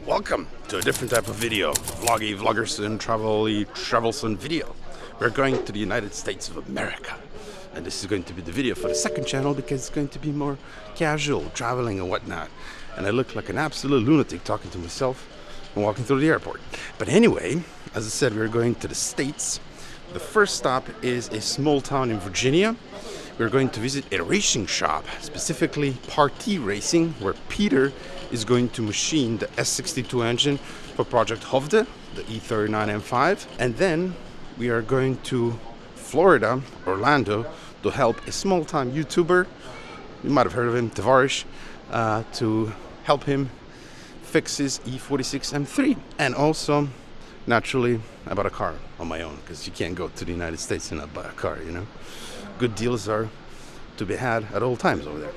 Welcome to a different type of video, vloggy, vloggerson, travelson video. We're going to the United States of America. And this is going to be the video for the second channel because it's going to be more casual, traveling and whatnot. And I look like an absolute lunatic talking to myself and walking through the airport. But anyway, as I said, we're going to the States. The first stop is a small town in Virginia. We're going to visit a racing shop, specifically Partee Racing, where Peter is going to machine the S62 engine for Project Hovde, the E39 M5. And then we are going to Florida, Orlando, to help a small-time YouTuber, you might have heard of him, Tavarish, to help him fix his E46 M3. And also, naturally, I bought a car on my own, because you can't go to the United States and not buy a car, you know. Good deals are to be had at all times over there.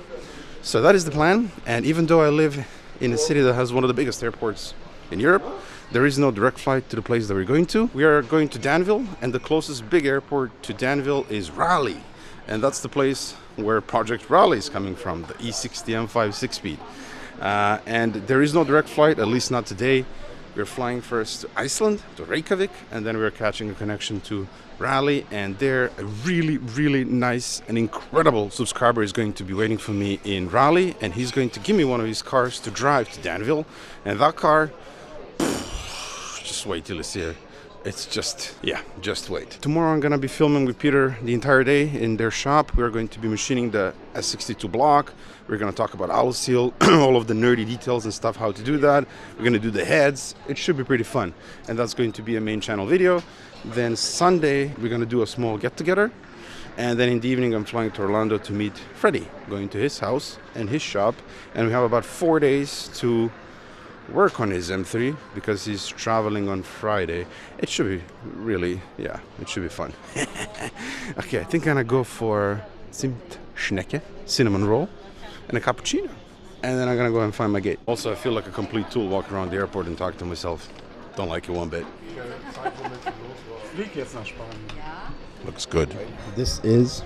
So that is the plan. And even though I live in a city that has one of the biggest airports in Europe, there is no direct flight to the place that we're going to. We are going to Danville, and the closest big airport to Danville is Raleigh. And that's the place where Project Raleigh is coming from, the E60 M5 6-speed. And there is no direct flight, at least not today. We're flying first to Iceland, to Reykjavik, and then we're catching a connection to Raleigh, and there a really, really nice and incredible subscriber is going to be waiting for me in Raleigh, and he's going to give me one of his cars to drive to Danville. And that car, just wait till you see it. It's just, yeah, just wait. Tomorrow I'm gonna be filming with Peter the entire day in their shop. We're going to be machining the S62 block. We're gonna talk about owl seal, all of the nerdy details and stuff, how to do that. We're gonna do the heads. It should be pretty fun. And that's going to be a main channel video. Then Sunday, we're gonna do a small get together. And then in the evening, I'm flying to Orlando to meet Freddie, going to his house and his shop. And we have about 4 days to work on his M3 because he's traveling on Friday. It should be really, yeah, it should be fun. Okay, I think I'm gonna go for Zimtschnecke, cinnamon roll, and a cappuccino. And then I'm gonna go and find my gate. Also, I feel like a complete tool walking around the airport and talking to myself. Don't like it one bit. Looks good. This is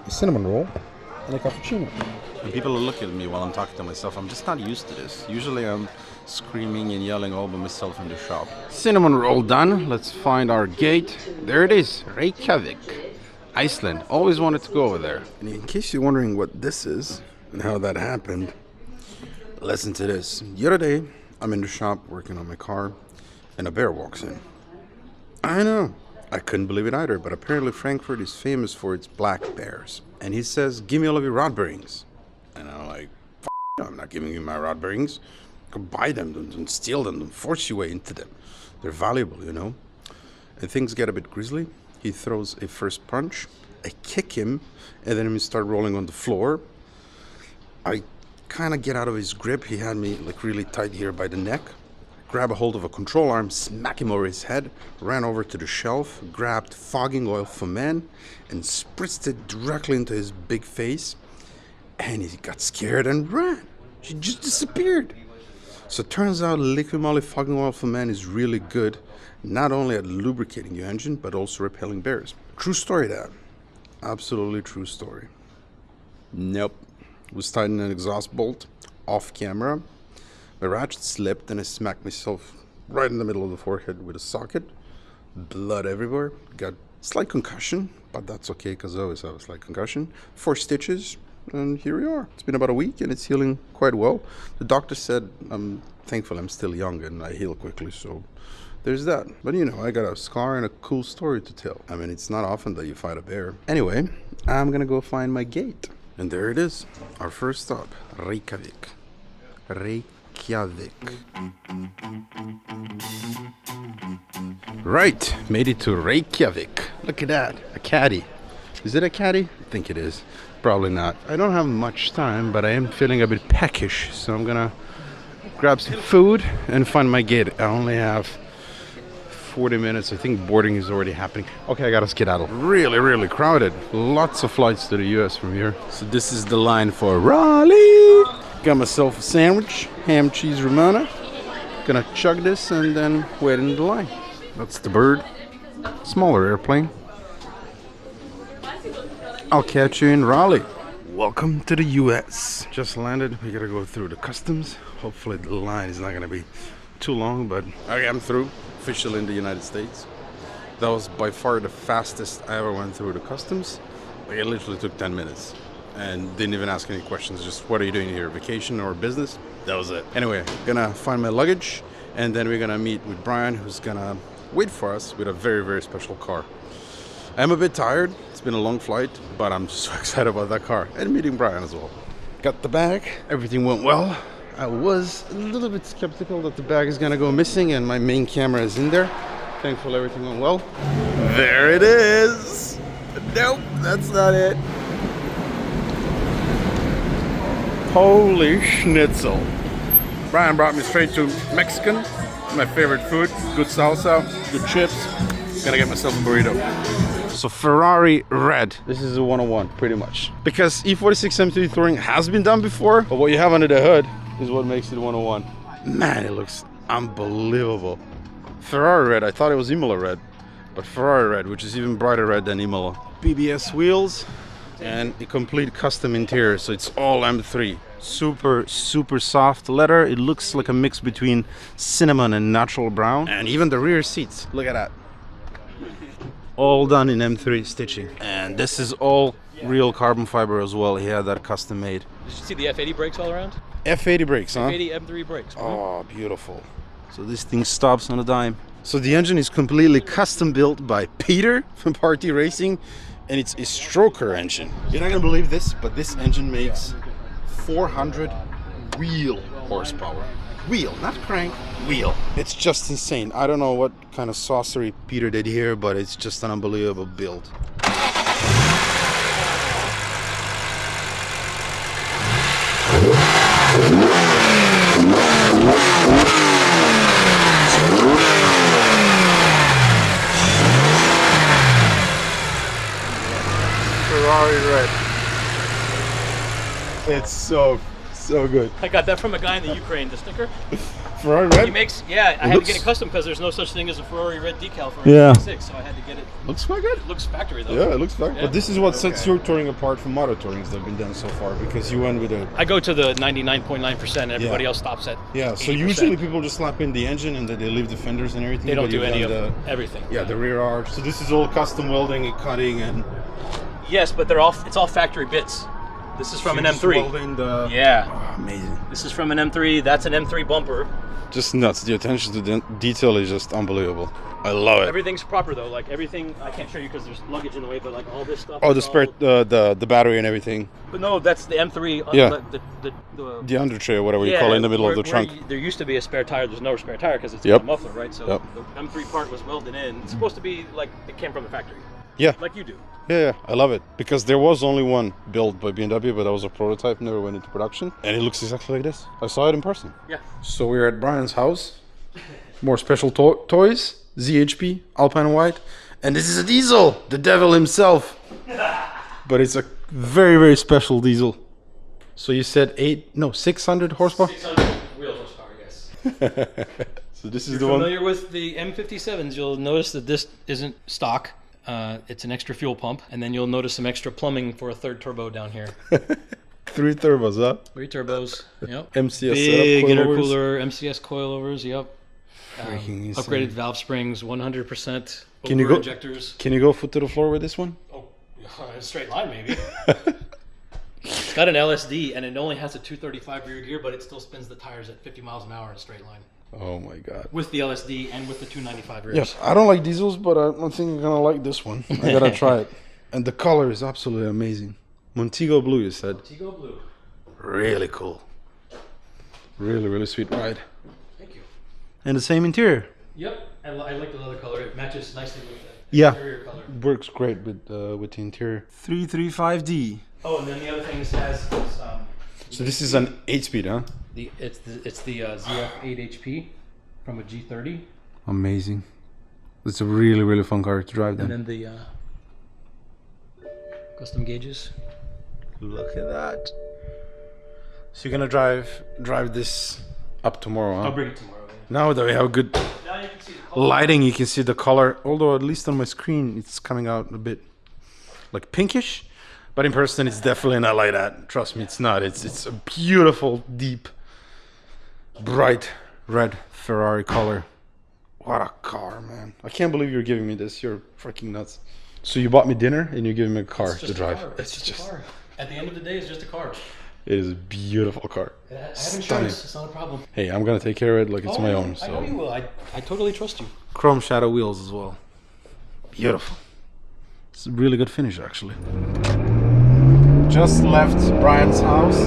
a cinnamon roll and a cappuccino. And people are looking at me while I'm talking to myself. I'm just not used to this. Usually I'm screaming and yelling all by myself in the shop. Cinnamon roll done. Let's find our gate. There it is, Reykjavik, Iceland. Always wanted to go over there. And in case you're wondering what this is and how that happened, listen to this. The other day, I'm in the shop working on my car, and a bear walks in. I know, I couldn't believe it either, but apparently Frankfurt is famous for its black bears. And he says, give me all of your rod bearings. And I'm like, I'm not giving you my rod bearings. Go buy them, don't steal them, don't force your way into them. They're valuable, you know. And things get a bit grisly. He throws a first punch. I kick him, and then we start rolling on the floor. I kind of get out of his grip. He had me like really tight here by the neck. Grab a hold of a control arm, smack him over his head, ran over to the shelf, grabbed fogging oil for men, and spritzed it directly into his big face. And he got scared and ran. She just disappeared. So it turns out liquid moly fogging oil for men is really good, not only at lubricating your engine, but also repelling bears. True story, that. Absolutely true story. Nope. Was tightening an exhaust bolt off camera. My ratchet slipped and I smacked myself right in the middle of the forehead with a socket. Blood everywhere. Got slight concussion, but that's okay because I always have a slight concussion. 4 stitches, and here we are. It's been about a week and it's healing quite well. The doctor said I'm thankful I'm still young and I heal quickly, so there's that. But you know, I got a scar and a cool story to tell. I mean, it's not often that you fight a bear. Anyway, I'm gonna go find my gate. And there it is, our first stop, Reykjavik. Reykjavik. Right, made it to Reykjavik. Look at that, a caddy. Is it a caddy? I think it is. Probably not. I don't have much time, but I am feeling a bit peckish, so I'm gonna grab some food and find my gate. I only have 40 minutes. I think boarding is already happening. Okay, I gotta skedaddle. Really, really crowded. Lots of flights to the US from here. So this is the line for Raleigh. Got myself a sandwich, ham, cheese, Romana. Gonna chug this and then wait in the line. That's the bird. Smaller airplane. I'll catch you in Raleigh. Welcome to the US. Just landed. We gotta go through the customs. Hopefully the line is not gonna be too long, but okay, I'm through, officially in the United States. That was by far the fastest I ever went through the customs. Like, it literally took 10 minutes and didn't even ask any questions. Just, what are you doing here, vacation or business? That was it. Anyway, gonna find my luggage, and then we're gonna meet with Brian, who's gonna wait for us with a very, very special car. I'm a bit tired. It's been a long flight, but I'm so excited about that car and meeting Brian as well. Got the bag. Everything went well. I was a little bit skeptical that the bag is gonna go missing and my main camera is in there. Thankfully, everything went well. There it is. Nope, that's not it. Holy schnitzel. Brian brought me straight to Mexican. My favorite food. Good salsa, good chips. Gonna get myself a burrito. So Ferrari red. This is a 101, pretty much. Because E46 M3 Touring has been done before, but what you have under the hood is what makes it 101. Man, it looks unbelievable. Ferrari red, I thought it was Imola red, but Ferrari red, which is even brighter red than Imola. BBS wheels and a complete custom interior, so it's all M3. Super, super soft leather. It looks like a mix between cinnamon and natural brown. And even the rear seats, look at that. All done in M3 stitching. And this is all real carbon fiber as well. He had that custom made. Did you see the F80 brakes all around? F80 brakes, huh? F80 M3 brakes. Oh, beautiful. So this thing stops on a dime. So the engine is completely custom built by Peter from Partee Racing, and it's a stroker engine. You're not gonna believe this, but this engine makes 400 wheel horsepower. Wheel, not crank, wheel. It's just insane. I don't know what kind of sorcery Peter did here, but it's just an unbelievable build. Ferrari red. It's so good. I got that from a guy in the Ukraine, the sticker. Ferrari red? He makes, yeah, I had to get it custom because there's no such thing as a Ferrari red decal for Yeah. E46, so I had to get it. Looks quite good. It looks factory though. Yeah, it looks factory. Yeah. But this is what sets your touring apart from other tourings that have been done so far, because you went with a... I go to the 99.9% and everybody Yeah. else stops at Yeah, so 80%. usually people just slap in the engine and then they leave the fenders and everything. They don't but do you've any done of everything. Yeah, the rear arch. So this is all custom welding and cutting and... Yes, but it's all factory bits. This is from an just M3. welding the... Yeah. Oh, amazing. This is from an M3. That's an M3 bumper. Just nuts. The attention to detail is just unbelievable. I love it. Everything's proper though. Like everything, I can't show you because there's luggage in the way, but like all this stuff. Oh, the spare, the battery and everything. But no, that's the M3. Yeah. The under tray or whatever you call it in the middle of the trunk. There used to be a spare tire. There's no spare tire because it's Yep. a muffler, right? So Yep. the M3 part was welded in. It's supposed to be like it came from the factory. Yeah. Like you do. Yeah, I love it. Because there was only one built by BMW, but that was a prototype, never went into production. And it looks exactly like this. I saw it in person. Yeah. So we're at Brian's house. More special toys. ZHP, Alpine White. And this is a diesel, the devil himself. But it's a very, very special diesel. So you said 600 horsepower? 600 wheel horsepower, yes. So this is If the you're one. familiar with the M57s, you'll notice that this isn't stock. It's an extra fuel pump, and then you'll notice some extra plumbing for a third turbo down here. 3 turbos, huh? 3 turbos, yep. MCS Big setup, coilovers. intercooler, MCS coilovers, yep. Freaking insane. Upgraded valve springs, 100% Can you go- injectors. Can you go foot to the floor with this one? Oh, a straight line maybe. It's got an LSD, and it only has a 235 rear gear, but it still spins the tires at 50 miles an hour in a straight line. Oh my god. With the LSD and with the 295 rears. Yes, I don't like diesels, but I don't think I'm gonna like this one. I gotta try it. And the color is absolutely amazing. Montego blue, you said. Montego blue. Really cool. Really, really sweet ride. Thank you. And the same interior. Yep, I like the leather color. It matches nicely with the Yeah. interior color. Works great with the interior. 335D. Oh, and then the other thing is So this is an 8-speed, huh? it's the ZF8 HP from a G30, Amazing. It's a really, really fun car to drive then. and then the custom gauges. Look at that. So you're gonna drive this up tomorrow, huh? I'll bring it tomorrow. Yeah. Now that we have good Now you can see the color. lighting, you can see the color. Although at least on my screen, it's coming out a bit like pinkish. But in person, it's definitely not like that. Trust me, it's not. It's a beautiful, deep, bright red Ferrari color. What a car, man. I can't believe you're giving me this. You're freaking nuts. So you bought me dinner and you're giving me a car to drive. It's just a car. At the end of the day, it's just a car. It is a beautiful car. I have insurance. It's not a problem. Hey, I'm gonna take care of it like it's my own. So. I know you will. I totally trust you. Chrome shadow wheels as well. Beautiful. It's a really good finish, actually. Just left Brian's house,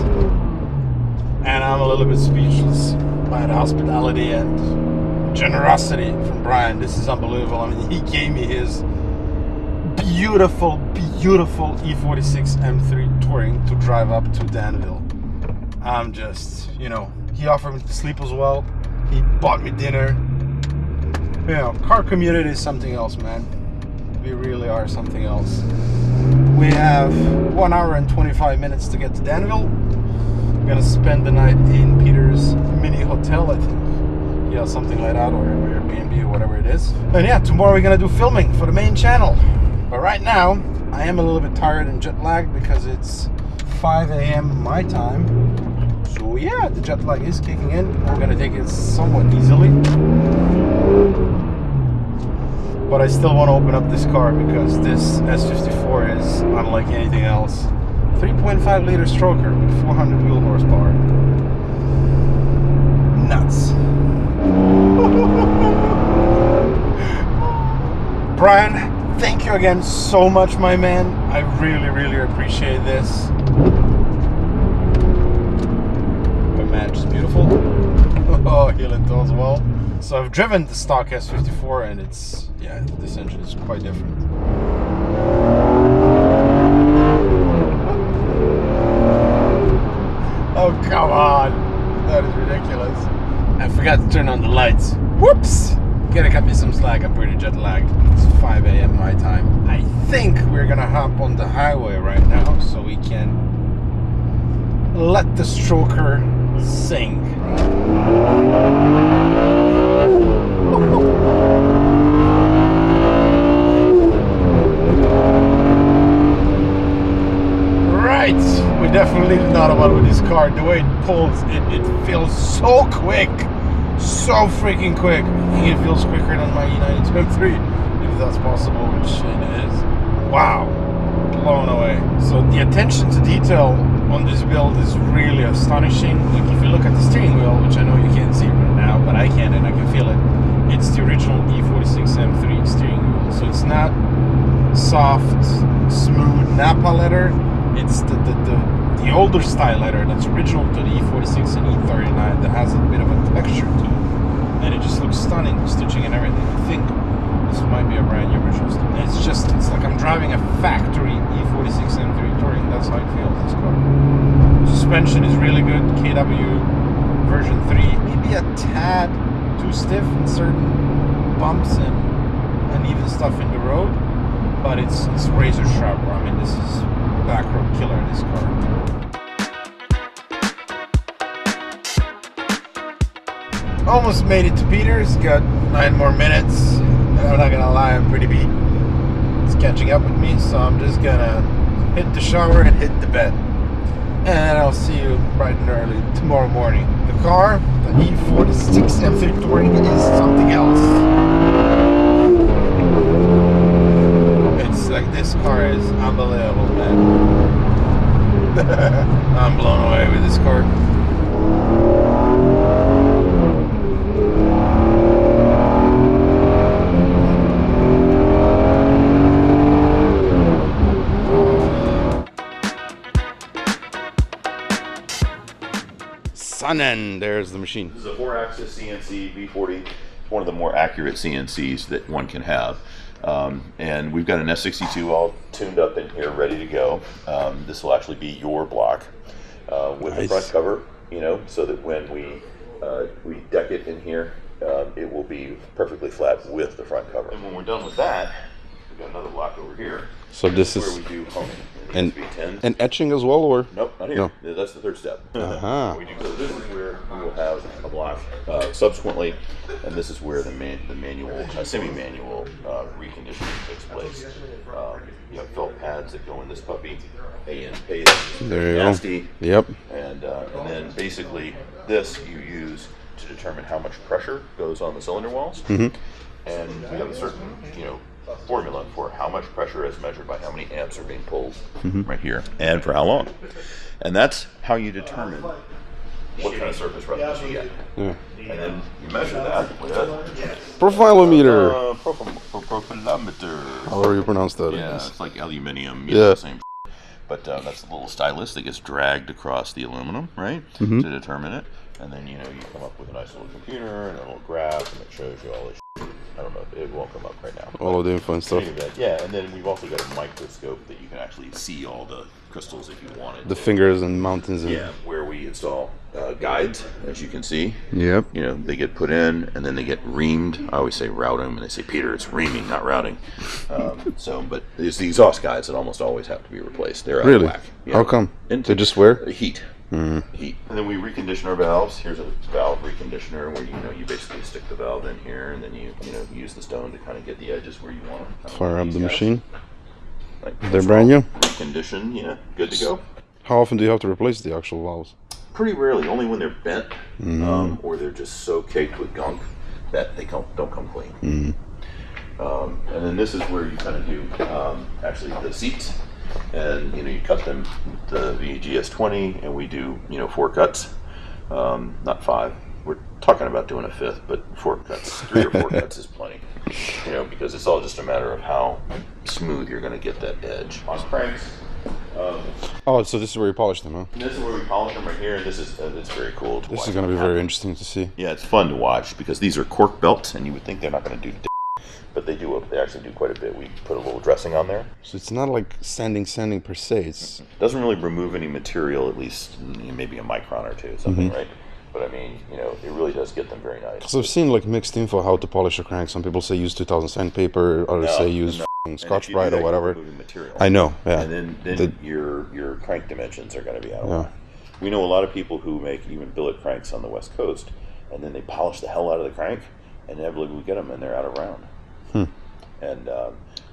and I'm a little bit speechless by the hospitality and generosity from Brian. This is unbelievable. I mean, he gave me his beautiful, beautiful E46 M3 Touring to drive up to Danville. I'm just, you know, he offered me to sleep as well. He bought me dinner. You know, car community is something else, man. We really are something else. We have 1 hour and 25 minutes to get to Danville. We're gonna spend the night in Peter's mini hotel, I think. Yeah, something like that, or Airbnb or whatever it is. And yeah, tomorrow we're gonna do filming for the main channel. But right now, I am a little bit tired and jet lagged because it's 5 a.m. my time. So yeah, the jet lag is kicking in. I'm gonna take it somewhat easily. But I still want to open up this car because this S54 is unlike anything else. 3.5 liter stroker with 400 wheel horsepower. Nuts. Brian, thank you again so much, my man. I really, really appreciate this. The match is beautiful. Oh, heel and toe as well. So I've driven the stock S54 and it's, yeah, this engine is quite different. Oh, come on. That is ridiculous. I forgot to turn on the lights. Whoops. Gotta cut me some slack. I'm pretty jet lagged. It's 5 a.m. my time. I think we're gonna hop on the highway right now so we can let the stroker sing. Right, we definitely did not about with this car. The way it pulls, it feels so quick, so freaking quick. I think it feels quicker than my E92 M3, if that's possible, which it is. Wow, blown away. So the attention to detail on this build is really astonishing. Like if you look at the steering wheel, which I know you can't see right now, but I can and I can feel it. It's the original E46 M3 steering wheel. So it's not soft, smooth Napa leather. It's the older style leather that's original to the E46 and E39 that has a bit of a texture to it. And it just looks stunning, stitching and everything. I think this might be a brand new original. It's like I'm driving a factory E46 M3 Touring. That's how it feels, this car. Suspension is really good. KW version 3. Maybe a tad too stiff in certain bumps and even stuff in the road. But it's razor sharp. I mean, this is back road killer, this car. Almost made it to Peter's. Got 9 more minutes. I'm not gonna lie, I'm pretty beat. It's catching up with me, so I'm just gonna hit the shower and hit the bed. And I'll see you bright and early tomorrow morning. The car, the E46 M3 Touring, is something else. It's like, this car is unbelievable, man. I'm blown away with this car. And there's the machine. This is a 4-axis CNC V40. It's one of the more accurate CNCs that one can have. And we've got an S62 all tuned up in here, ready to go. This will actually be your block with the front cover, you know, so that when we deck it in here, it will be perfectly flat with the front cover. And when we're done with that, we've got another block over here. So this is where we do homing. And etching as well, or? Nope, not here. No. That's the third step. Uh-huh. So this is where we will have a block subsequently, and this is where the manual, semi-manual reconditioning takes place. You have felt pads that go in this puppy, A and paste. There you nasty. go. Yep. And then basically this you use to determine how much pressure goes on the cylinder walls, Mm-hmm. and we have a certain, formula for how much pressure is measured by how many amps are being pulled right here, and for how long. And that's how you determine what kind of surface roughness you get. Yeah. And then you measure that with Profilometer. profilometer. However you pronounce that. I Yeah, guess. it's like aluminium, Yeah. same. But that's a little stylus that gets dragged across the aluminum, right, Mm-hmm. to determine it. And then, you come up with a nice little computer and a little graph, and it shows you all this shit. I don't know, it won't come up right now. All of the info and stuff. Yeah, and then we've also got a microscope that you can actually see all the crystals if you wanted. The fingers and mountains. And... Yeah, where we install guides, as you can see. Yep. They get put in, and then they get reamed. I always say routing, and they say, Peter, it's reaming, not routing. But it's the exhaust guides that almost always have to be replaced. They're out Really? of whack. Yeah. How come? And They just wear? Heat. Mm-hmm. Heat. And then we recondition our valves. Here's a valve reconditioner where you basically stick the valve in here, and then you use the stone to kind of get the edges where you want them. Fire up the machine. Like, They're brand new. Recondition, good to go. How often do you have to replace the actual valves? Pretty rarely, only when they're bent or they're just so caked with gunk that they don't come clean. Mm-hmm. And then this is where you kind of do actually the seats, and you cut them the VGS20, and we do 4 cuts, not 5. We're talking about doing a 5th, but 4 cuts, 3 or 4 cuts is plenty. Because it's all just a matter of how smooth you're going to get that edge on cranks. Oh, so this is where you polish them, huh? This is where we polish them right here, and this is it's very cool to watch. This is going to be very interesting to see. Yeah, it's fun to watch because these are cork belts, and you would think they're not going to do but they do. They actually do quite a bit. We put a little dressing on there. So it's not like sanding per se. It's Doesn't really remove any material, at least maybe a micron or two, something, right? But I mean, it really does get them very nice. because I've seen like mixed info how to polish a crank. Some people say use 2000 sandpaper, others say use Scotch-Brite or whatever. Material. I know, yeah. And then your crank dimensions are going to be out of whack. We know a lot of people who make even billet cranks on the West Coast, and then they polish the hell out of the crank, and inevitably we get them, and they're out of round. And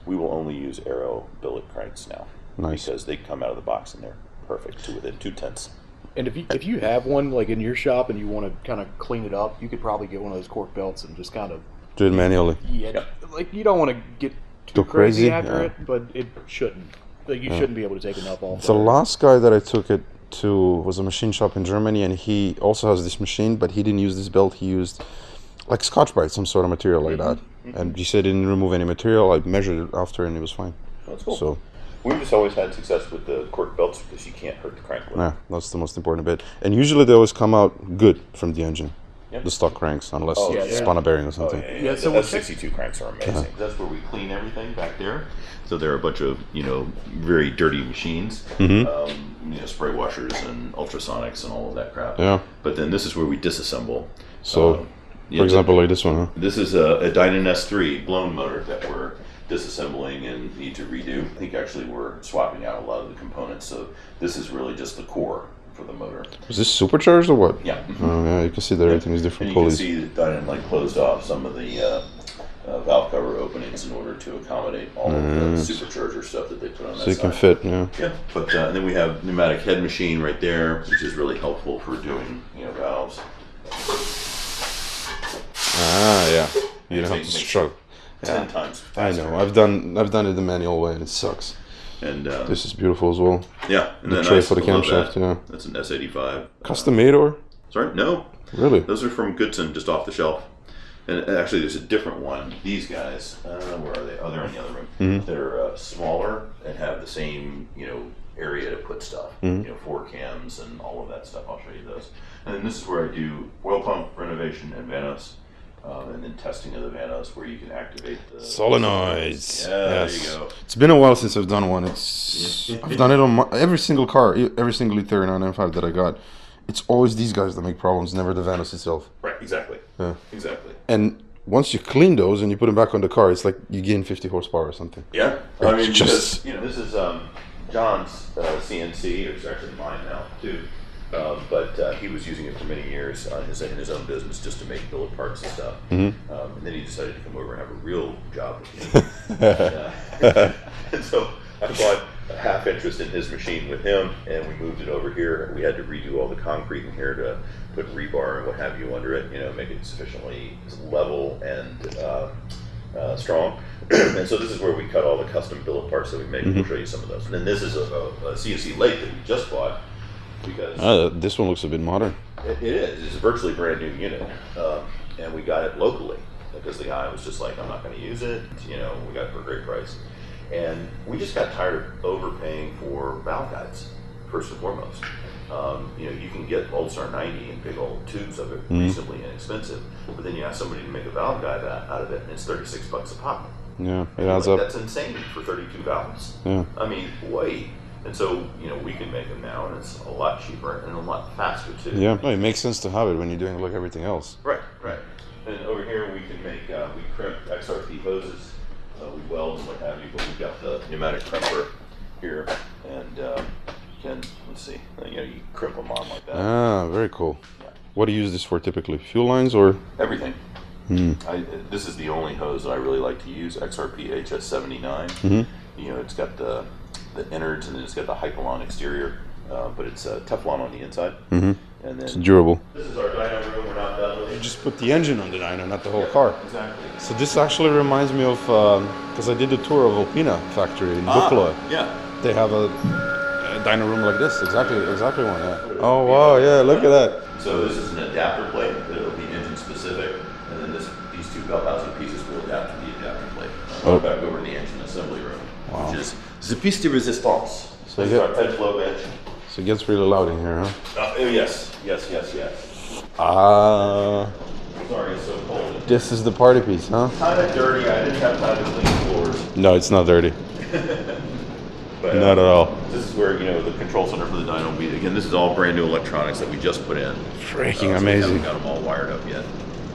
we will only use Aero billet cranks now. Nice. Because they come out of the box and they're perfect to within 2/10. And if you have one like in your shop and you want to kind of clean it up, you could probably get one of those cork belts and just kind of Do it manually. like you don't want to get too crazy after it, but it shouldn't. Like you shouldn't be able to take enough off. The last guy that I took it to was a machine shop in Germany, and he also has this machine, but he didn't use this belt. He used like Scotch-Brite, some sort of material like that. And he said he didn't remove any material. I measured it after, and it was fine. That's cool. So we've just always had success with the cork belts because you can't hurt the crank with yeah, that's the most important bit. And usually they always come out good from the engine. Yep. The stock cranks, unless Oh, you yeah. spun a bearing or something. Yeah, so the S62 cranks are amazing. That's where we clean everything back there. So there are a bunch of very dirty machines, spray washers and ultrasonics and all of that crap. Yeah. But then this is where we disassemble. So, for example, like this one, huh? This is a Dynon S3 blown motor that we're disassembling and need to redo. I think actually we're swapping out a lot of the components. So this is really just the core for the motor. Is this supercharged or what? Yeah. Oh, yeah, you can see that everything is different And you can pulleys. see that Dynon closed off some of the valve cover openings in order to accommodate all of the supercharger stuff that they put on that So you side. can fit, yeah. Yeah, but and then we have pneumatic head machine right there, which is really helpful for doing valves. Ah, yeah. You don't have to Makes it struggle. 10 times I faster. know. I've done it the manual way, and it sucks. And This is beautiful as well. yeah, and The then tray for the camshaft, yeah. That's an S85. Custom made or? Sorry, no, Really? those are from Goodson, just off the shelf. And actually, there's a different one. These guys, where are they? Oh, they're in the other room. Mm-hmm. They're smaller and have the same, area to put stuff. Mm-hmm. 4 cams and all of that stuff. I'll show you those. And then this is where I do oil pump renovation and vanos, and then testing of the vanos, where you can activate the Solenoids. Yeah, Yes. there you go. It's been a while since I've done one. I've done it on every single car, every single E39 M5 that I got. It's always these guys that make problems, never the vanos itself. Right, exactly. Yeah. Exactly. And once you clean those and you put them back on the car, it's like you gain 50 horsepower or something. Yeah, I mean, Just- because this is John's CNC. It's actually mine now too, but he was using it for many years in his own business just to make billet parts and stuff. And then he decided to come over and have a real job with me. And so I bought a half interest in his machine with him, and we moved it over here. We had to redo all the concrete in here to put rebar and what have you under it, make it sufficiently level and strong. And so this is where we cut all the custom billet parts that we make. We'll show you some of those. And then this is a CNC lathe that we just bought because this one looks a bit modern. it is. It's a virtually brand new unit, and we got it locally because the guy was just like, I'm not going to use it. We got it for a great price. And we just got tired of overpaying for valve guides, first and foremost. You can get Old Star 90 and big old tubes of it reasonably inexpensive, but then you ask somebody to make a valve guide out of it, and it's $36 a pop. Yeah, it adds up. That's insane for 32 valves. Yeah. I mean, wait. And so, we can make them now, and it's a lot cheaper and a lot faster too. Yeah, no, it makes sense to have it when you're doing like everything else. Right. And over here we can make, we crimp XRP hoses, we weld and what have you, but we've got the pneumatic crimper here, and let's see, you crimp them on like that. Ah, very cool. Yeah. What do you use this for typically? Fuel lines or? Everything. This is the only hose that I really like to use, XRP HS79. It's got the innards and then it's got the Hypalon exterior, but it's Teflon on the inside. And then It's durable. this is our dyno room. We're not done with it. You just put the engine on the dyno, not the whole car. Exactly. So this actually reminds me of, because I did a tour of Alpina factory in Buchla. Yeah. They have a dyno room like this, exactly one. Yeah. Oh wow, yeah, look at that. So this is an adapter plate that'll be engine specific, and then these two belt housing pieces will adapt to the adapter plate. I'll go back over to the engine assembly room, which is the piece de resistance. So this is our head flow bench. So it gets really loud in here, huh? Yes. Sorry, it's so cold. This is the party piece, huh? Kind of dirty. I didn't have time to clean the floors. No, it's not dirty. But, Not at all. This is where the control center for the dyno will be. Again, this is all brand new electronics that we just put in. Freaking So amazing. we haven't got them all wired up yet.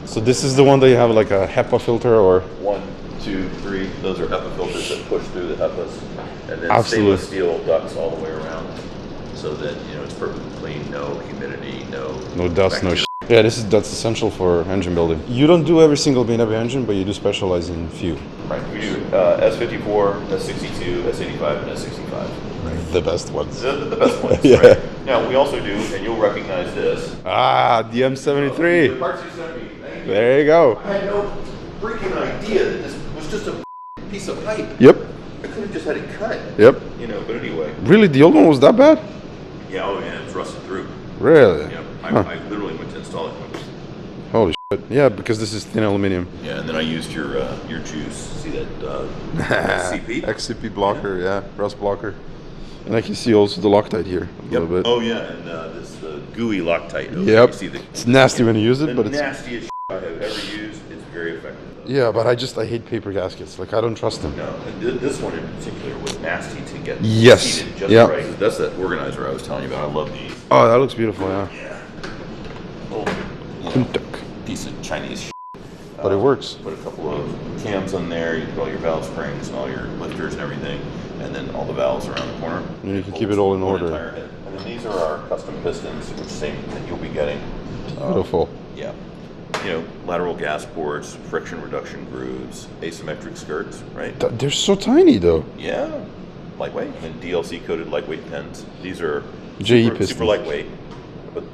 So this is the one that you have like a HEPA filter or? 1, 2, 3. Those are HEPA filters that push through the HEPAs, and then Absolutely. stainless steel ducts all the way around, so that it's perfectly clean, no humidity, no dust, no bacteria. shit. Yeah, that's essential for engine building. You don't do every single BMW engine, but you do specialize in few. Right. We do S54, S62, S85, and S65. Right. The best ones. The best ones. Yeah. Right. Now we also do, and you'll recognize this. Ah, the The M73. parts you sent me. Thank you. There you go. I had no freaking idea that this was just a piece of pipe. Yep. I could have just had it cut. Yep. But anyway. Really, the old one was that bad? Yeah, it was rusted through. Really? Yep. Huh. I literally went to install it. Holy shit. Yeah, because this is thin aluminum. Yeah, and then I used your juice. See that XCP? XCP blocker, yeah. Rust blocker. And I can see also the Loctite here a little bit. Oh yeah, and this gooey Loctite. Yep. You see It's nasty when you use it, but it's... nastiest I have ever used. It's very effective. Yeah, but I hate paper gaskets. Like, I don't trust them. No, and this one in particular was nasty to get Yes. seated just Yep. right. That's that organizer I was telling you about. I love these. Oh, that looks beautiful, yeah. Yeah. Oh, Kuntuk. piece of Chinese. But it works. Put a couple of cams on there. You put all your valve springs and all your lifters and everything, and then all the valves around the corner. And you can keep it all in One order. entire head. And then these are our custom pistons, which same that you'll be getting. Beautiful. Yeah. Lateral gas ports, friction reduction grooves, asymmetric skirts, right? They're so tiny, though. Yeah. Lightweight. And DLC coated lightweight pins. These are JE super pistons. lightweight, but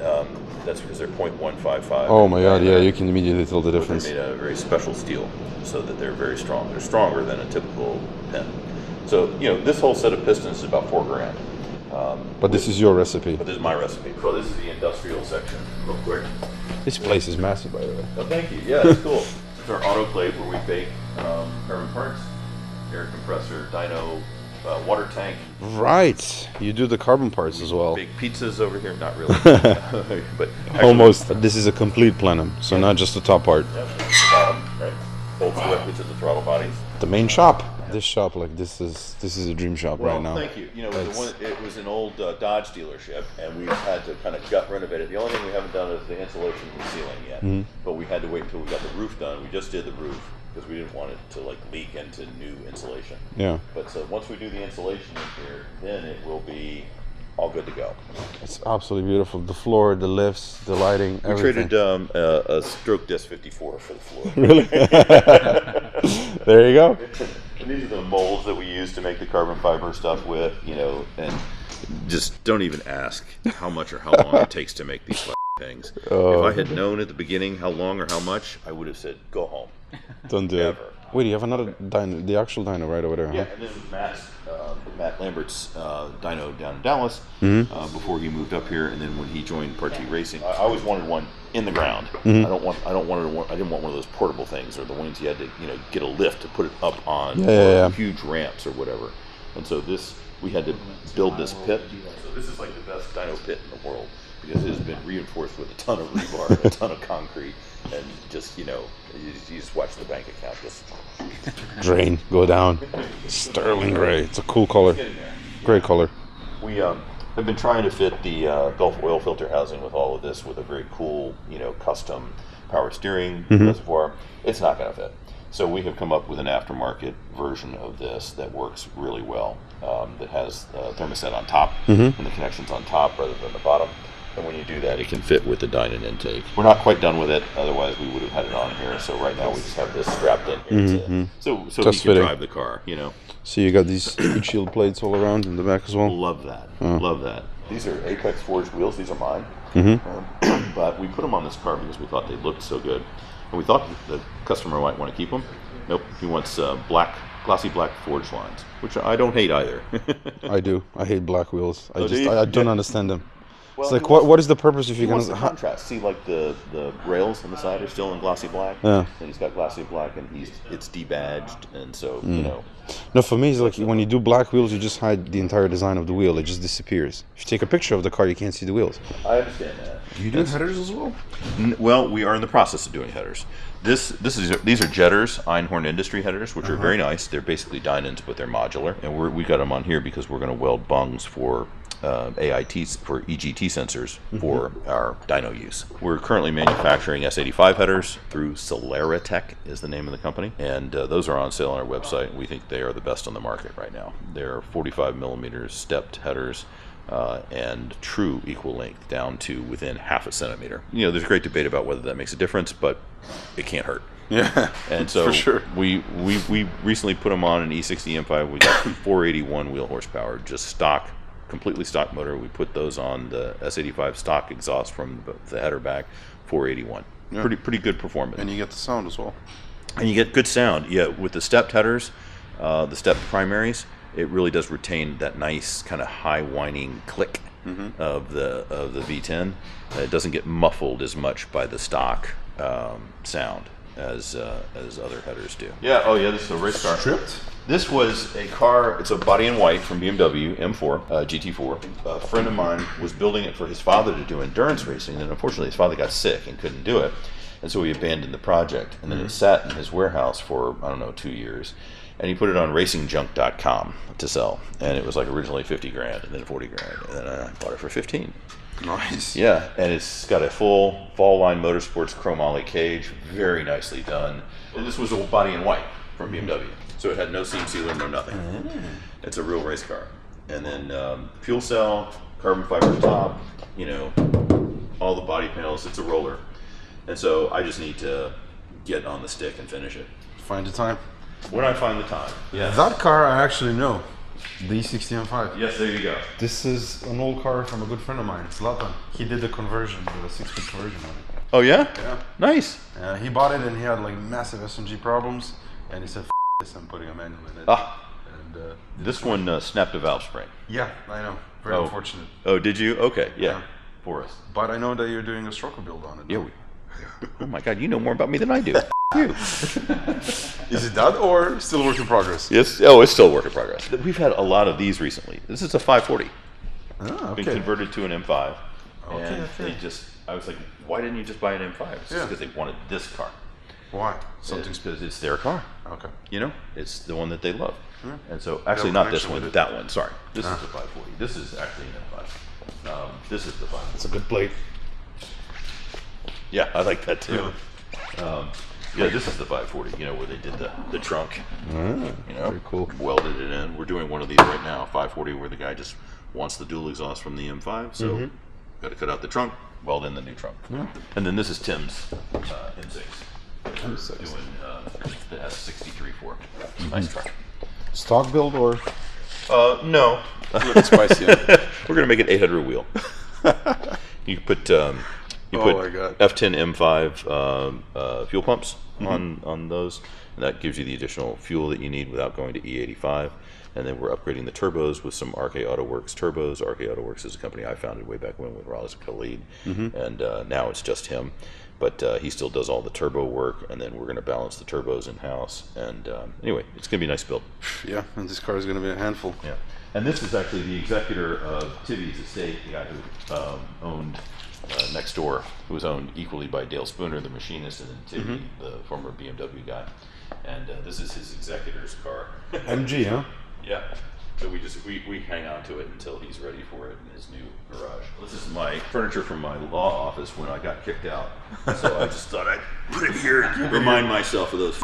that's because they're 0.155. Oh my god, yeah, you can immediately tell the But difference. they're made out of very special steel, so that they're very strong. They're stronger than a typical pin. So, this whole set of pistons is about $4,000. But this is your recipe. But this is my recipe. So this is the industrial section, real quick. This place is massive, by the way. Oh, thank you. Yeah, it's cool. It's our autoclave where we bake carbon parts, air compressor, dyno, water tank. Right. You do the carbon parts as well. Bake pizzas over here. Not really. But actually, Almost. This is a complete plenum, so not just the top part. Yep, the bottom, right? Bolts directly to the throttle bodies. The main shop. This shop, like this is a dream shop right now. Thank you. It was an old Dodge dealership, and we had to kind of gut renovate it. The only thing we haven't done is the insulation and the ceiling yet. But we had to wait until we got the roof done. We just did the roof because we didn't want it to leak into new insulation. Yeah. But so once we do the insulation in here, then it will be all good to go. It's absolutely beautiful. The floor, the lifts, the lighting, We everything. traded a stroke disc 54 for the floor. Really? There you go. these are the molds that we use to make the carbon fiber stuff with, you know, and just don't even ask how much or how long it takes to make these things. If I had known at the beginning how long or how much, I would have said, go home. Don't do it. Wait, you have another dyno, the actual dyno right over there, Yeah, huh? and then Matt Lambert's dyno down in Dallas before he moved up here, and then when he joined Partee Racing, I always wanted one in the ground. I didn't want one of those portable things or the ones you had to, you know, get a lift to put it up on huge ramps or whatever. And so we had to build this pit. So this is like the best dyno pit in the world because it has been reinforced with a ton of rebar, a ton of concrete, and just, you know, you just watch the bank account just Drain, go down. Sterling gray. It's a cool color. Great color. We have been trying to fit the Gulf oil filter housing with all of this with a very cool, you know, custom power steering reservoir. It's not going to fit. So we have come up with an aftermarket version of this that works really well. That has a thermostat on top and the connections on top rather than the bottom. And when you do that, it can fit with the Dynon intake. We're not quite done with it, otherwise we would have had it on here. So right now we just have this strapped in here so he can drive the car, you know. So you got these heat shield plates all around in the back as well? Love that. Love that. These are Apex forged wheels. These are mine. But we put them on this car because we thought they looked so good. And we thought the customer might want to keep them. Nope. He wants glossy black forged lines, which I don't hate either. I do. I hate black wheels. do you? I don't understand them. Well, it's like, what is the purpose if you're going going to contrast? See, like the rails on the side are still in glossy black. Yeah. And he's got glossy black, and it's debadged, and so you know. No, for me, it's like when you do black wheels, you just hide the entire design of the wheel. It just disappears. If you take a picture of the car, you can't see the wheels. I understand that. You do headers as well? Well, we are in the process of doing headers. These are Jetters Einhorn Industry headers, which are very nice. They're basically Dynons, but they're modular, and we got them on here because we're going to weld bungs for AITs for EGT sensors for our dyno use. We're currently manufacturing S85 headers through Celeritech is the name of the company, and those are on sale on our website. We think they are the best on the market right now. They're 45 millimeters stepped headers and true equal length down to within half a centimeter. You know, there's great debate about whether that makes a difference, but it can't hurt. Yeah, and so for sure. We recently put them on an E60 M5. We got 481 wheel horsepower, just stock. Completely stock motor. We put those on the S85 stock exhaust from the header back, 481. Yeah. Pretty good performance. And you get the sound as well. And you get good sound. Yeah, with the stepped headers, the stepped primaries, it really does retain that nice kind of high whining click of the V10. It doesn't get muffled as much by the stock sound as other headers do. Yeah. Oh yeah. This is a race car. Stripped? This was a car, it's a body in white from BMW M4, GT4. A friend of mine was building it for his father to do endurance racing, and unfortunately his father got sick and couldn't do it, and so he abandoned the project. And then it sat in his warehouse for, I don't know, 2 years. And he put it on racingjunk.com to sell, and it was like originally 50 grand, and then 40 grand, and then I bought it for 15. Nice. Yeah, and it's got a full Fall Line Motorsports chromoly cage, very nicely done. And this was a body in white from BMW. So it had no seam sealer, no nothing. It's a real race car. And then fuel cell, carbon fiber top, you know, all the body panels. It's a roller. And so I just need to get on the stick and finish it. Find the time. When I find the time. Yeah. That car I actually know. The E60 M5. Yes, there you go. This is an old car from a good friend of mine, Zlatan. He did the conversion, the 6-speed conversion on it. Oh yeah? Yeah. Nice. He bought it and he had like massive SMG problems, and he said, this, I'm putting a manual in it. And this one snapped a valve spring. Yeah, I know. Very unfortunate. Oh, did you? Okay, yeah. For us. But I know that you're doing a stroker build on it. Yeah. Oh my God, you know more about me than I do. You. Is it that or still work in progress? Yes. Oh, it's still a work in progress. We've had a lot of these recently. This is a 540. Ah, okay. Been converted to an M5. Okay, and okay. I was like, why didn't you just buy an M5? It's just because they wanted this car. Why? Something because it's their car. Okay. You know, it's the one that they love. And so, actually, not this one, that one. Sorry, this is the 540. This is actually an M5. This is the 540. It's a good plate. Yeah, I like that too. Yeah, this is the 540. You know, where they did the trunk. You know, very cool. Welded it in. We're doing one of these right now, 540, where the guy just wants the dual exhaust from the M5. So, got to cut out the trunk, weld in the new trunk. And then this is Tim's M6. M6. Doing the S63 for. Nice truck. Stock build or No. a little spicy? We're gonna make it 800 wheel. You put my God. F10 M5 fuel pumps on those, and that gives you the additional fuel that you need without going to E85. And then we're upgrading the turbos with some RK AutoWorks turbos. RK AutoWorks is a company I founded way back when I was a co-lead, and now it's just him. But he still does all the turbo work, and then we're going to balance the turbos in-house. And anyway, it's going to be a nice build. Yeah, and this car is going to be a handful. Yeah. And this is actually the executor of Tibby's estate, the guy who owned next door, who was owned equally by Dale Spooner, the machinist, and then Tibby, the former BMW guy. And this is his executor's car. MG, huh? Yeah. So we hang on to it until he's ready for it in his new garage. This is my furniture from my law office when I got kicked out. So I just thought I'd put it here and remind myself of those.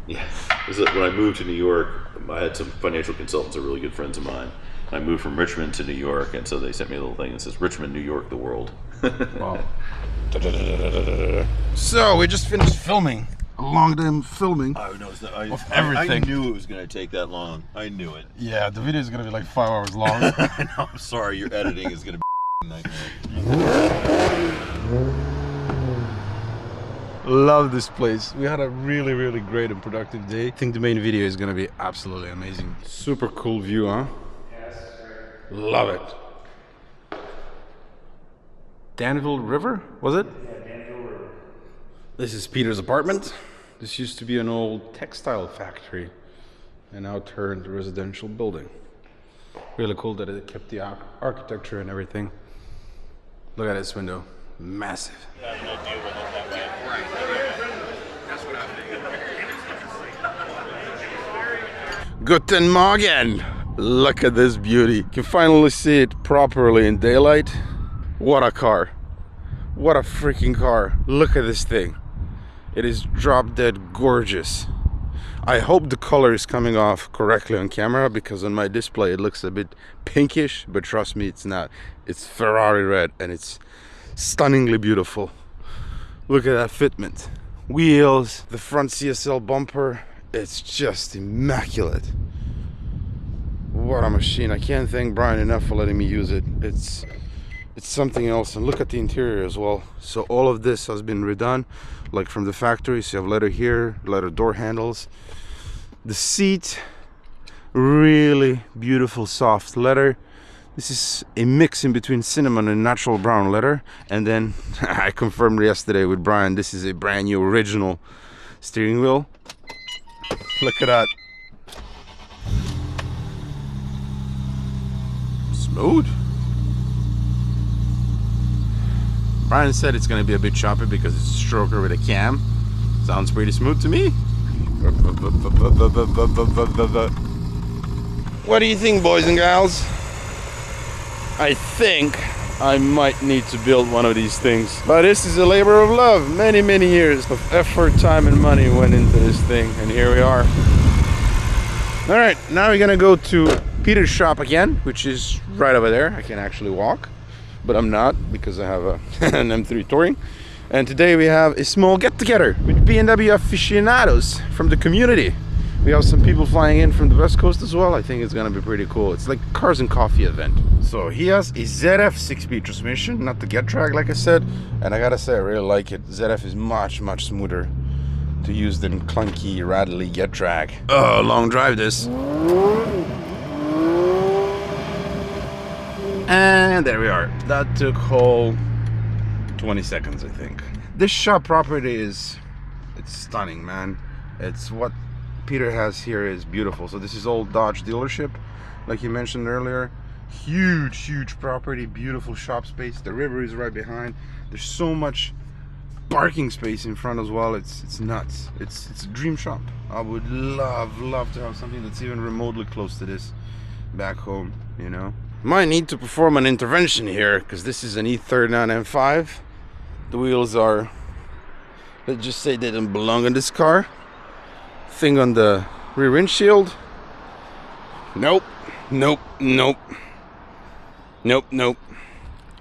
Yeah. This is when I moved to New York, I had some financial consultants, are really good friends of mine. I moved from Richmond to New York, and so they sent me a little thing that says Richmond, New York, the world. Wow. So we just finished filming. A long time filming. I know, of everything. I knew it was going to take that long. I knew it. Yeah, the video is going to be like 5 hours long. I know, I'm sorry, your editing is going to be a nightmare. Love this place. We had a really, really great and productive day. I think the main video is going to be absolutely amazing. Super cool view, huh? Yes, great. Love it. Danville River, was it? Yeah, Danville Road. This is Peter's apartment. This used to be an old textile factory and now turned residential building. Really cool that it kept the architecture and everything. Look at this window. Massive. I have no deal with it that way. Guten Morgen! Look at this beauty. You can finally see it properly in daylight. What a car. What a freaking car. Look at this thing. It is drop dead gorgeous. I hope the color is coming off correctly on camera, because on my display it looks a bit pinkish, but trust me, it's not. It's Ferrari red and it's stunningly beautiful. Look at that fitment. Wheels, the front CSL bumper, it's just immaculate. What a machine. I can't thank Brian enough for letting me use it. It's something else. And look at the interior as well. So all of this has been redone, like from the factory. So you have leather here, leather door handles. The seat, really beautiful soft leather. This is a mix in between cinnamon and natural brown leather. And then I confirmed yesterday with Brian, this is a brand new original steering wheel. Look at that. Smooth. Brian said it's going to be a bit choppy because it's a stroker with a cam. Sounds pretty smooth to me. What do you think, boys and gals? I think I might need to build one of these things. But this is a labor of love. Many, many years of effort, time and money went into this thing, and here we are. All right, now we're gonna go to Peter's shop again, which is right over there. I can actually walk, but I'm not, because I have an M3 Touring. And today we have a small get-together with BMW aficionados from the community. We have some people flying in from the West Coast as well. I think it's gonna be pretty cool. It's like cars and coffee event. So he has a ZF 6-speed transmission, not the Getrag like I said. And I gotta say, I really like it. ZF is much, much smoother to use than clunky, rattly Getrag. Oh, long drive this. And there we are. That took whole 20 seconds, I think. This shop property it's stunning, man. It's what Peter has here is beautiful. So this is old Dodge dealership, like you mentioned earlier. Huge property, beautiful shop space. The river is right behind. There's so much parking space in front as well. It's nuts. It's a dream shop. I would love to have something that's even remotely close to this back home, you know. Might need to perform an intervention here, because this is an E39 M5. The wheels are, let's just say, they don't belong in this car. Thing on the rear windshield. Nope.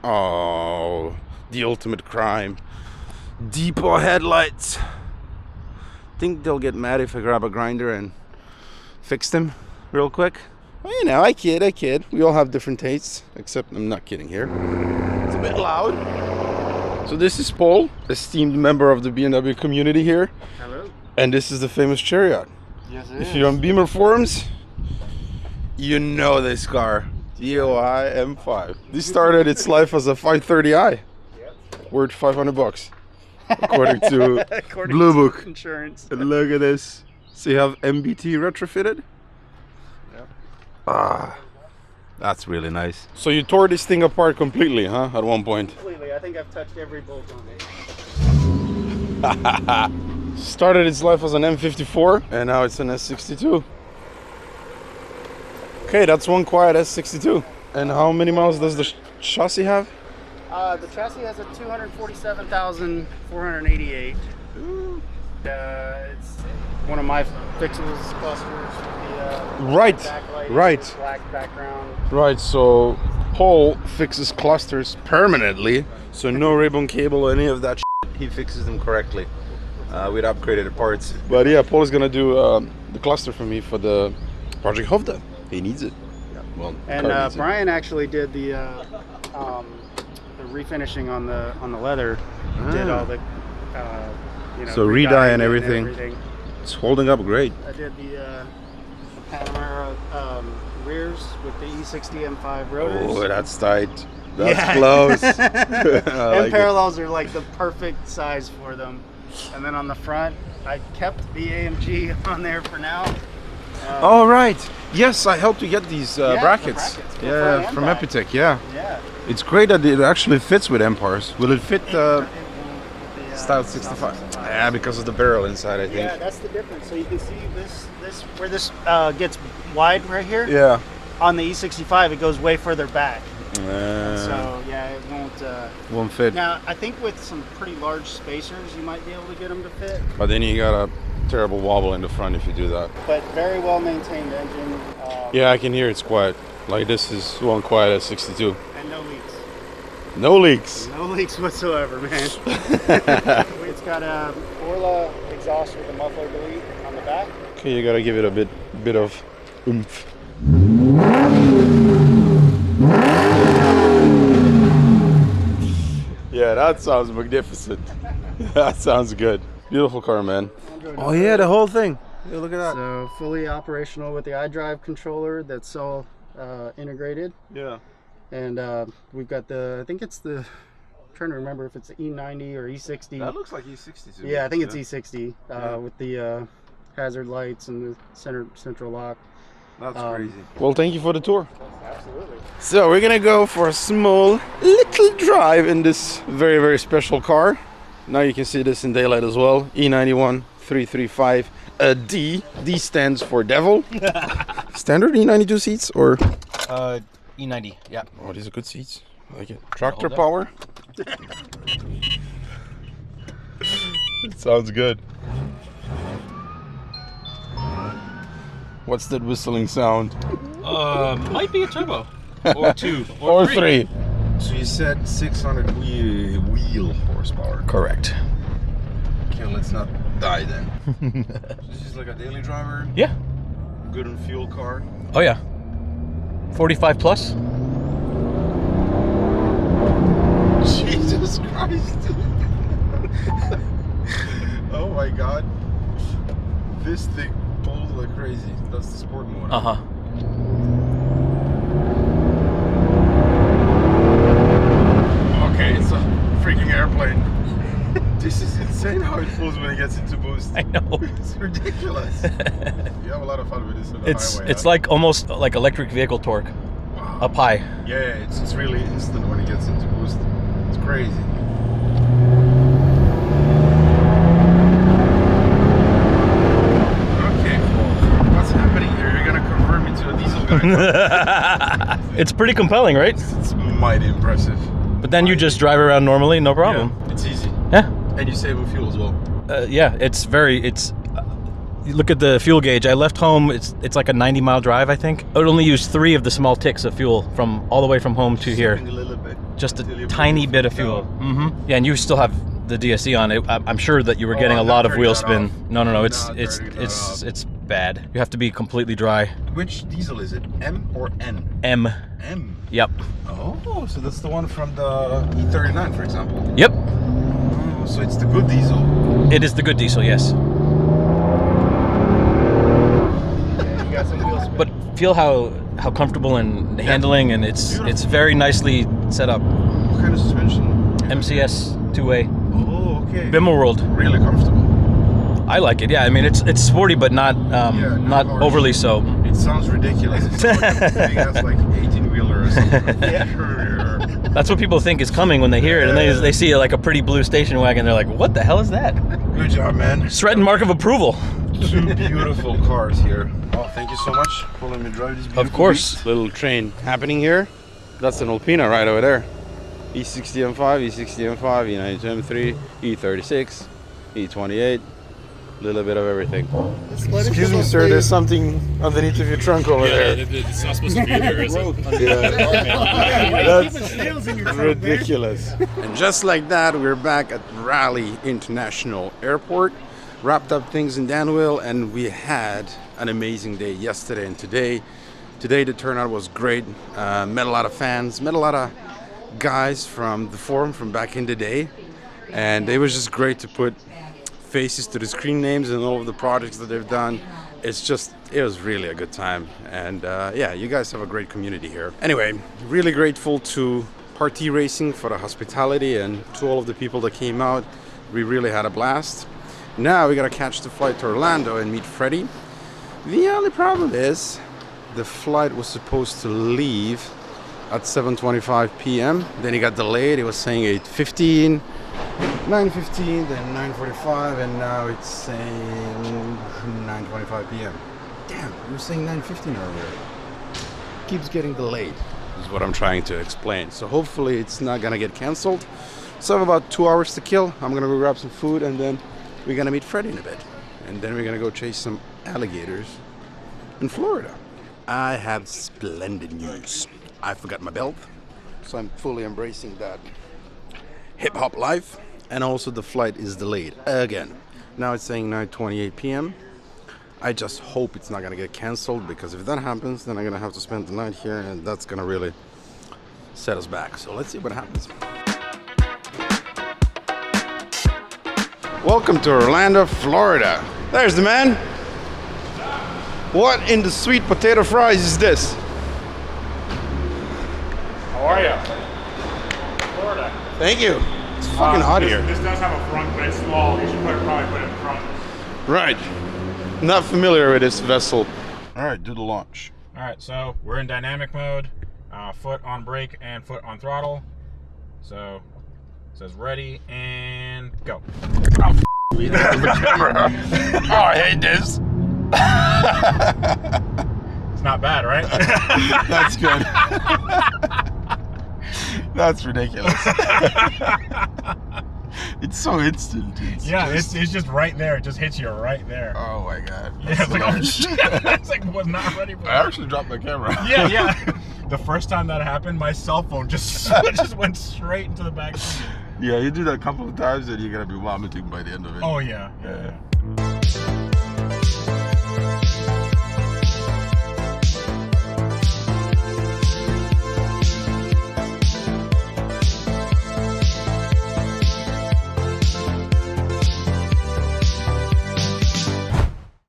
Oh, the ultimate crime. Depot headlights. Think they'll get mad if I grab a grinder and fixed him real quick. Well, you know, I kid. We all have different tastes, except I'm not kidding here. It's a bit loud. So this is Paul, esteemed member of the BMW community here. Hello. And this is the famous Chariot. Yes, it If is. you're on Beamer forums, you know this car. DOI M5. This started its life as a 530i. Yep. Worth $500, according to According Blue to Book. Insurance. And look at this. So you have MBT retrofitted? Yep. Ah, that's really nice. So you tore this thing apart completely, huh? At one point. Completely. I think I've touched every bolt on it. Started its life as an M54, and now it's an S62. Okay, that's one quiet S62. And how many miles does the chassis have? The chassis has a 247,488. It's one of my fixables clusters with the Right, backlight, right. black background. Right, so Paul fixes clusters permanently, so no ribbon cable or any of that shit. He fixes them correctly with upgraded parts. But yeah, Paul is gonna do the cluster for me for the Project Hovda. He needs it. Yeah, well, And Brian actually did the refinishing on the leather. Did all the So re-dye and everything. It's holding up great. I did the Panamera rears with the E60 M5 rotors. Oh, that's tight. That's Yeah. close. I And like it. parallels are like the perfect size for them. And then on the front, I kept the AMG on there for now. Oh, right. Yes, I helped you get these the brackets. brackets, for Yeah, front and from back. Epitech, yeah. Yeah. It's great that it actually fits with Empires. Will it fit Style 65? Yeah, because of the barrel inside, I think. Yeah, that's the difference. So you can see this where this gets wide right here. Yeah. On the E65, it goes way further back. Uh, So yeah, it won't. won't fit. Now I think with some pretty large spacers, you might be able to get them to fit. But then you got a terrible wobble in the front if you do that. But very well maintained engine. Yeah, I can hear it's quiet. Like this is one quiet at 62. And no leaks. No leaks. No leaks whatsoever, man. It's got a Orla exhaust with a muffler delete on the back. Okay, you gotta give it a bit of oomph. Yeah, that sounds magnificent. That sounds good. Beautiful car, man. Oh yeah, the whole thing. Yeah, look at that. So fully operational with the iDrive controller that's all integrated. Yeah. And we've got the, I think it's the, I'm trying to remember if it's the E90 or E60. That looks like E60 to me. Yeah, I think it's E60 with the hazard lights and the central lock. That's crazy. Well, thank you for the tour. Absolutely. So we're gonna go for a small little drive in this very, very special car. Now you can see this in daylight as well. E91 335 D. D stands for devil. Standard E92 seats or? E90, yeah. Oh, these are good seats. I like it. Tractor power. It sounds good. What's that whistling sound? Might be a turbo. Or two. Or three. So you said 600 wheel horsepower. Correct. Okay, let's not die then. This is like a daily driver. Yeah. Good on fuel car. Oh yeah. 45 plus. Jesus Christ. Oh my God. This thing pulls like crazy. That's the sport mode. Uh-huh. Okay, it's a freaking airplane. This is insane how it pulls when it gets into boost. I know. It's ridiculous. You have a lot of fun with this on the highway. It's like almost like electric vehicle torque. Wow. Up high. Yeah, it's really instant when it gets into boost. It's crazy. Okay, what's happening here? You're gonna convert me to a diesel guy. It's pretty compelling, right? It's mighty impressive. But then you just drive around normally, no problem. Yeah, it's easy. Yeah. And you save on fuel as well. Yeah, you look at the fuel gauge. I left home, it's like a 90-mile drive, I think. I would only use 3 of the small ticks of fuel from all the way from home to here. A little bit. Just a tiny bit of fuel. Mm-hmm. Yeah, and you still have the DSC on it. I'm sure that you were getting a I'm lot not of wheel turning that spin. off. No, I'm it's not turning that off. it's bad. You have to be completely dry. Which diesel is it? M or N? M. M. Yep. Oh, so that's the one from the E39, for example. Yep. Oh, so it's the good diesel. It is the good diesel, yes. Yeah, you got some wheel spin. But feel how comfortable and handling, and it's very nicely set up. What kind of suspension? MCS 2A. Oh, okay. Bimmer World. Really comfortable. I like it. Yeah, I mean it's sporty, but not not harsh. overly so. It sounds ridiculous. It's like a big ass like 18-wheeler or something. Yeah. That's what people think is coming when they hear it, and they see like a pretty blue station wagon. They're like, "What the hell is that?" Good job, man. Shred and mark of approval. Two beautiful cars here. Oh, thank you so much for letting me drive this beautiful Of course. beast. Little train happening here. That's an Alpina right over there. E60 M5, E60 M5, E92 M3, E36, E28. Little bit of everything. Excuse me, sir. There's something underneath of your trunk over there. It's not supposed to be there, is it? That's ridiculous. And just like that, we're back at Raleigh International Airport. Wrapped up things in Danville, and we had an amazing day yesterday and today. Today the turnout was great. Met a lot of fans, met a lot of guys from the forum from back in the day, and it was just great to put faces to the screen names and all of the projects that they've done. It was really a good time, and yeah, you guys have a great community here. Anyway, really grateful to Partee Racing for the hospitality and to all of the people that came out. We really had a blast. Now we gotta catch the flight to Orlando and meet Freddie. The only problem is the flight was supposed to leave at 7:25 p.m. Then it got delayed. It was saying 8:15, 9:15, then 9:45, and now it's saying 9:25 p.m. Damn, you were saying 9:15 earlier. Keeps getting delayed. This is what I'm trying to explain. So hopefully it's not gonna get canceled. So I have about 2 hours to kill. I'm gonna go grab some food, and then we're gonna meet Freddie in a bit. And then we're gonna go chase some alligators in Florida. I have splendid news. I forgot my belt, so I'm fully embracing that hip-hop life. And also the flight is delayed again. Now it's saying 9:28 p.m. I just hope it's not gonna get canceled, because if that happens, then I'm gonna have to spend the night here, and that's gonna really set us back. So let's see what happens. Welcome to Orlando, Florida. There's the man. What in the sweet potato fries is this? How are you? Florida. Thank you. It's fucking hot here. This does have a front, but it's small. You should probably put it in front. Right. Not familiar with this vessel. All right, do the launch. All right, so we're in dynamic mode. Foot on brake and foot on throttle. So it says ready and go. Oh, I hate this. It's not bad, right? That's good. That's ridiculous. It's so instant. It's just right there. It just hits you right there. Oh my god. Yeah, it's like, oh shit. It's like, was not ready for I actually dropped my camera. Yeah. The first time that happened, my cell phone just went straight into the back seat. Yeah, you do that a couple of times and you're gonna be vomiting by the end of it. Oh yeah.